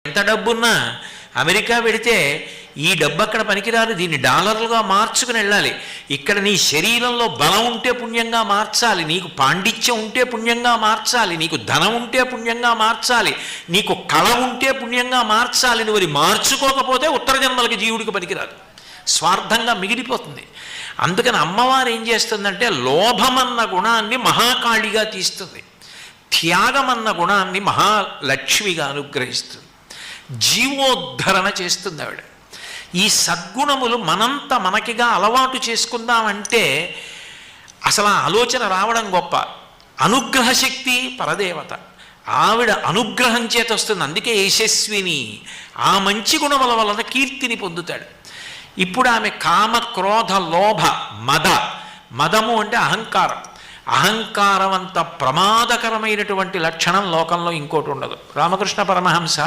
ఎంత డబ్బున్నా అమెరికా పెడితే ఈ డబ్బు అక్కడ పనికిరాదు, దీన్ని డాలర్లుగా మార్చుకుని వెళ్ళాలి. ఇక్కడ నీ శరీరంలో బలం ఉంటే పుణ్యంగా మార్చాలి, నీకు పాండిత్యం ఉంటే పుణ్యంగా మార్చాలి, నీకు ధనం ఉంటే పుణ్యంగా మార్చాలి, నీకు కళ ఉంటే పుణ్యంగా మార్చాలి. నువ్వు అది మార్చుకోకపోతే ఉత్తర జన్మలకి జీవుడికి పనికిరాదు, స్వార్థంగా మిగిలిపోతుంది. అందుకని అమ్మవారు ఏం చేస్తుందంటే లోభమన్న గుణాన్ని మహాకాళిగా తీస్తుంది, త్యాగమన్న గుణాన్ని మహాలక్ష్మిగా అనుగ్రహిస్తుంది, జీవోద్ధరణ చేస్తుంది ఆవిడ. ఈ సద్గుణములు మనంత మనకిగా అలవాటు చేసుకుందామంటే అసలు ఆ ఆలోచన రావడం గొప్ప. అనుగ్రహ శక్తి పరదేవత, ఆవిడ అనుగ్రహం చేత వస్తుంది. అందుకే యశస్విని, ఆ మంచి గుణముల వలన కీర్తిని పొందుతాడు. ఇప్పుడు ఆమె కామ క్రోధ లోభ మదము అంటే అహంకారం. అహంకారం అంత ప్రమాదకరమైనటువంటి లక్షణం లోకంలో ఇంకోటి ఉండదు. రామకృష్ణ పరమహంస